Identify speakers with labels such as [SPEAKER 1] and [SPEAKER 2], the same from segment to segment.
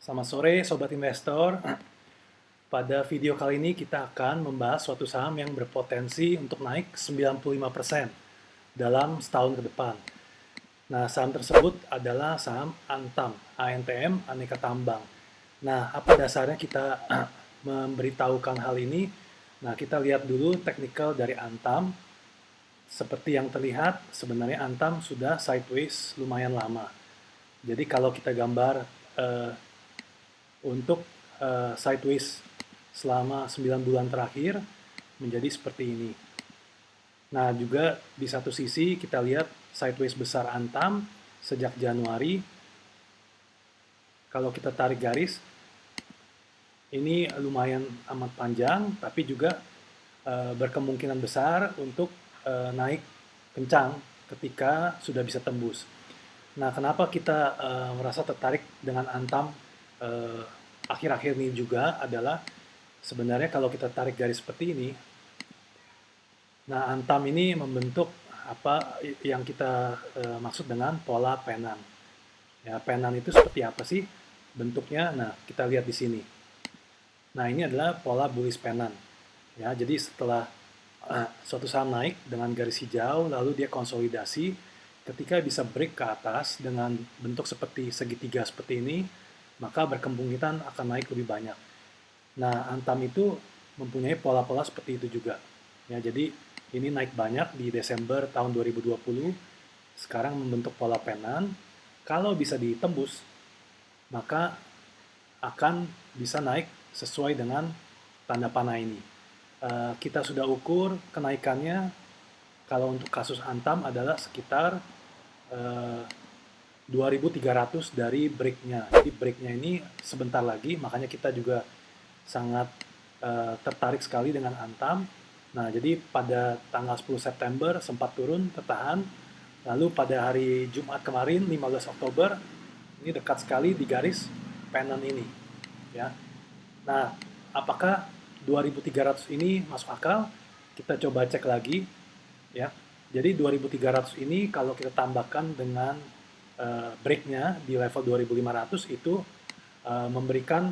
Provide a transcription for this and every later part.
[SPEAKER 1] Selamat sore Sobat Investor. Pada video kali ini kita akan membahas suatu saham yang berpotensi untuk naik 95% dalam setahun ke depan. Nah, saham tersebut adalah saham Antam, ANTM, Aneka Tambang. Nah, apa dasarnya kita memberitahukan hal ini? Nah, kita lihat dulu teknikal dari Antam. Seperti yang terlihat, sebenarnya Antam sudah sideways lumayan lama. Jadi kalau kita gambar untuk sideways selama 9 bulan terakhir menjadi seperti ini. Nah, juga di satu sisi kita lihat sideways besar Antam sejak Januari. Kalau kita tarik garis, ini lumayan amat panjang, tapi juga berkemungkinan besar untuk naik kencang ketika sudah bisa tembus. Nah, kenapa kita merasa tertarik dengan Antam akhir-akhir ini juga adalah sebenarnya kalau kita tarik garis seperti ini, nah Antam ini membentuk apa yang kita maksud dengan pola penan. Ya, penan itu seperti apa sih bentuknya? Nah, kita lihat di sini. Nah, ini adalah pola bullish penan. Ya, jadi setelah suatu saham naik dengan garis hijau, lalu dia konsolidasi, ketika bisa break ke atas dengan bentuk seperti segitiga seperti ini, maka berkemungkinan akan naik lebih banyak. Nah, Antam itu mempunyai pola-pola seperti itu juga. Ya, jadi ini naik banyak di Desember tahun 2020, sekarang membentuk pola penan. Kalau bisa ditembus, maka akan bisa naik sesuai dengan tanda panah ini. Kita sudah ukur kenaikannya kalau untuk kasus Antam adalah sekitar 2.300 dari breaknya. Jadi breaknya ini sebentar lagi, makanya kita juga sangat tertarik sekali dengan Antam. Nah, jadi pada tanggal 10 September sempat turun, tertahan. Lalu pada hari Jumat kemarin, 15 Oktober, ini dekat sekali di garis penan ini. Ya. Nah, apakah 2.300 ini masuk akal? Kita coba cek lagi. Ya. Jadi 2.300 ini kalau kita tambahkan dengan breaknya di level 2.500 itu memberikan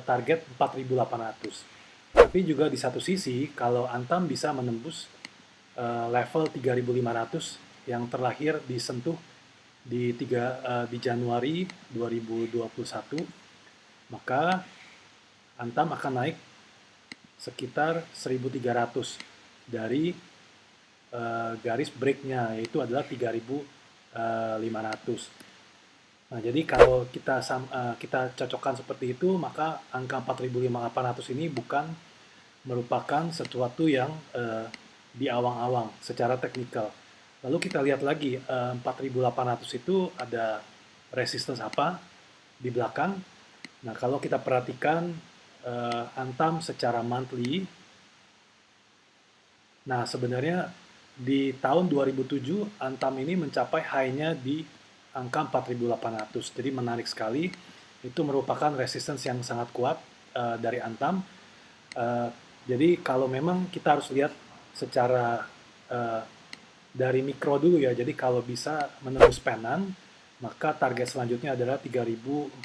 [SPEAKER 1] target 4.800. Tapi juga di satu sisi, kalau Antam bisa menembus level 3.500 yang terlahir disentuh di Januari 2021, maka Antam akan naik sekitar 1.300 dari garis breaknya, yaitu adalah 3.500. Nah, jadi kalau kita cocokkan seperti itu, maka angka 4.800 ini bukan merupakan sesuatu yang di awang-awang secara teknikal. Lalu kita lihat lagi 4.800 itu ada resistance apa di belakang. Nah, kalau kita perhatikan Antam secara monthly, nah sebenarnya di tahun 2007 Antam ini mencapai high-nya di angka 4.800. Jadi menarik sekali. Itu merupakan resistance yang sangat kuat dari Antam. Jadi kalau memang kita harus lihat secara dari mikro dulu ya. Jadi kalau bisa menembus penan, maka target selanjutnya adalah 3.400,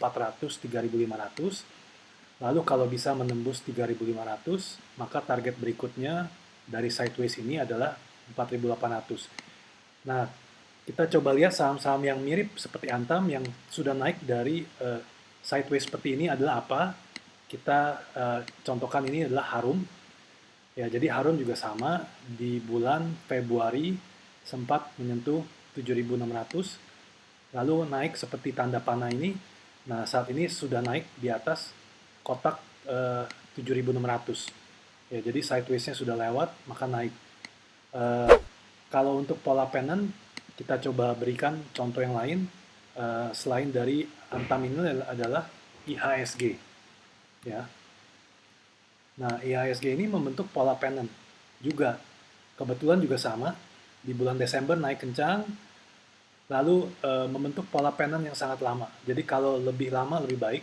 [SPEAKER 1] 3.500. Lalu kalau bisa menembus 3.500, maka target berikutnya dari sideways ini adalah 4.800. Nah, kita coba lihat saham-saham yang mirip seperti Antam yang sudah naik dari sideways seperti ini adalah apa. Kita contohkan ini adalah Harum. Ya, jadi Harum juga sama di bulan Februari sempat menyentuh 7.600, lalu naik seperti tanda panah ini. Nah, saat ini sudah naik di atas kotak 7.600. Ya, jadi sideways-nya sudah lewat, maka naik. Kalau untuk pola penan, kita coba berikan contoh yang lain. Selain dari Antam ini adalah IHSG. Ya. Nah, IHSG ini membentuk pola penan juga. Kebetulan juga sama. Di bulan Desember naik kencang, lalu membentuk pola penan yang sangat lama. Jadi kalau lebih lama lebih baik.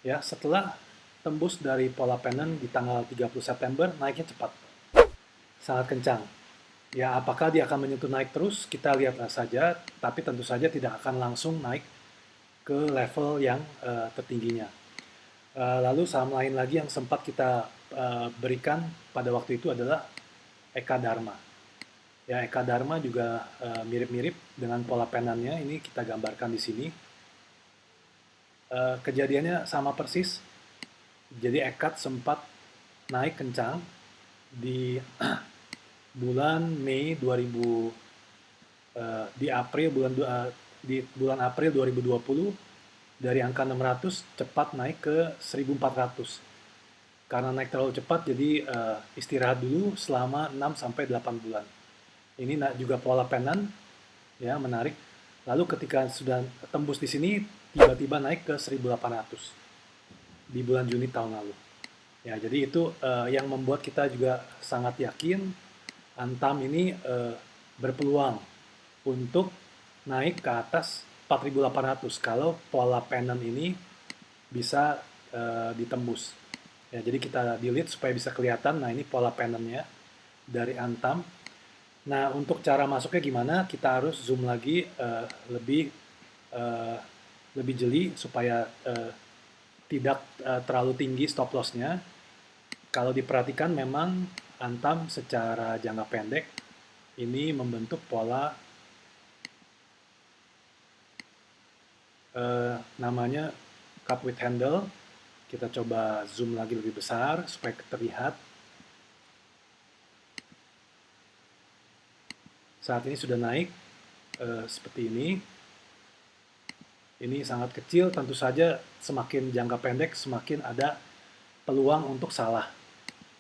[SPEAKER 1] Ya, setelah tembus dari pola penan di tanggal 30 September, naiknya cepat. Sangat kencang. Ya, apakah dia akan menyentuh naik terus? Kita lihatlah saja, tapi tentu saja tidak akan langsung naik ke level yang tertingginya. Lalu saham lain lagi yang sempat kita berikan pada waktu itu adalah Eka Dharma. Ya, Eka Dharma juga mirip-mirip dengan pola penannya. Ini kita gambarkan di sini. Kejadiannya sama persis. Jadi Ekat sempat naik kencang di bulan Mei 2000, di bulan April 2020 dari angka 600 cepat naik ke 1400. Karena naik terlalu cepat, jadi istirahat dulu selama 6 sampai 8 bulan. Ini juga pola penan, ya, menarik. Lalu ketika sudah tembus di sini, tiba-tiba naik ke 1800 di bulan Juni tahun lalu. Ya, jadi itu yang membuat kita juga sangat yakin Antam ini berpeluang untuk naik ke atas 4.800 kalau pola penan ini bisa ditembus. Ya, jadi kita delete supaya bisa kelihatan. Nah, ini pola penannya dari Antam. Nah, untuk cara masuknya gimana? Kita harus zoom lagi lebih jeli supaya tidak terlalu tinggi stop loss-nya. Kalau diperhatikan memang Antam secara jangka pendek ini membentuk pola namanya cup with handle. Kita coba zoom lagi lebih besar supaya terlihat. Saat ini sudah naik seperti ini. Ini sangat kecil, tentu saja semakin jangka pendek semakin ada peluang untuk salah.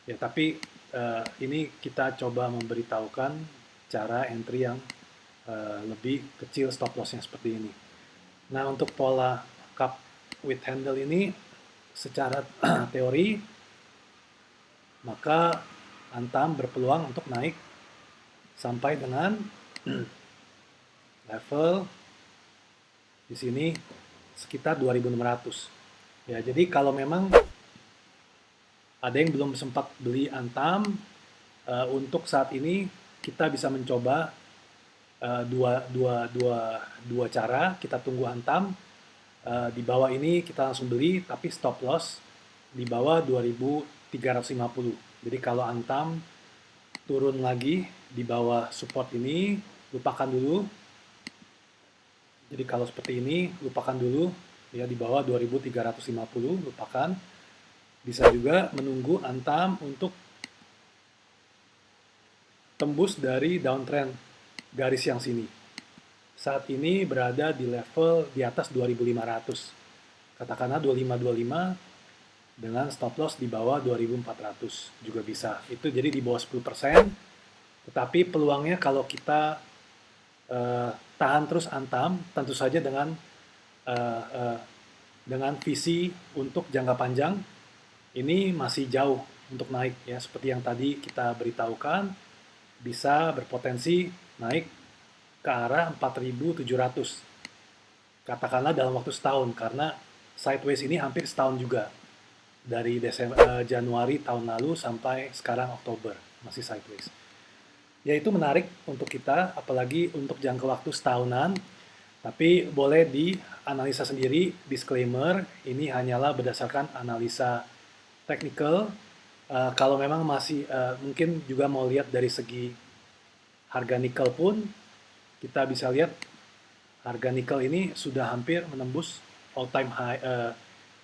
[SPEAKER 1] Ya, tapi ini kita coba memberitahukan cara entry yang lebih kecil stop loss-nya seperti ini. Nah, untuk pola cup with handle ini secara teori maka Antam berpeluang untuk naik sampai dengan level di sini sekitar 2.600. Ya, jadi kalau memang ada yang belum sempat beli Antam, untuk saat ini kita bisa mencoba dua cara. Kita tunggu Antam di bawah ini kita langsung beli, tapi stop loss di bawah 2.350. Jadi kalau Antam turun lagi di bawah support ini, lupakan dulu. Jadi kalau seperti ini, lupakan dulu, ya, di bawah 2.350, lupakan. Bisa juga menunggu Antam untuk tembus dari downtrend garis yang sini. Saat ini berada di level di atas 2.500. Katakanlah 2525 dengan stop loss di bawah 2.400 juga bisa. Itu jadi di bawah 10%. Tetapi peluangnya kalau kita tahan terus Antam, tentu saja dengan visi untuk jangka panjang, ini masih jauh untuk naik, ya. Seperti yang tadi kita beritahukan, bisa berpotensi naik ke arah 4.700. Katakanlah dalam waktu setahun, karena sideways ini hampir setahun juga. Dari Januari tahun lalu sampai sekarang Oktober, masih sideways. Ya, itu menarik untuk kita, apalagi untuk jangka waktu setahunan. Tapi boleh dianalisa sendiri, disclaimer, ini hanyalah berdasarkan analisa technical. Kalau memang masih mungkin juga mau lihat dari segi harga nikel pun, kita bisa lihat harga nikel ini sudah hampir menembus all time high,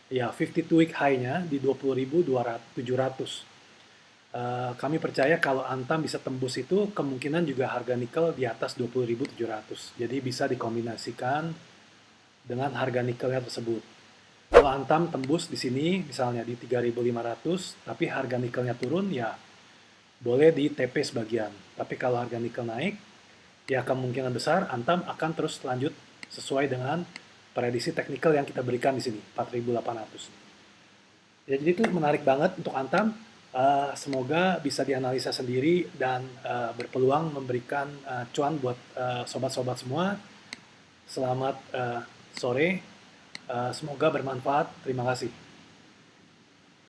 [SPEAKER 1] ya, 52-week high-nya di 20.700. Kami percaya kalau Antam bisa tembus itu, kemungkinan juga harga nikel di atas 20.700. Jadi bisa dikombinasikan dengan harga nikelnya tersebut. Kalau Antam tembus di sini, misalnya di 3.500, tapi harga nikelnya turun, ya boleh di TP sebagian. Tapi kalau harga nikel naik, ya kemungkinan besar Antam akan terus lanjut sesuai dengan prediksi teknikal yang kita berikan di sini, 4.800. Ya, jadi itu menarik banget untuk Antam. Semoga bisa dianalisa sendiri dan berpeluang memberikan cuan buat sobat-sobat semua. Selamat sore, semoga bermanfaat. Terima kasih.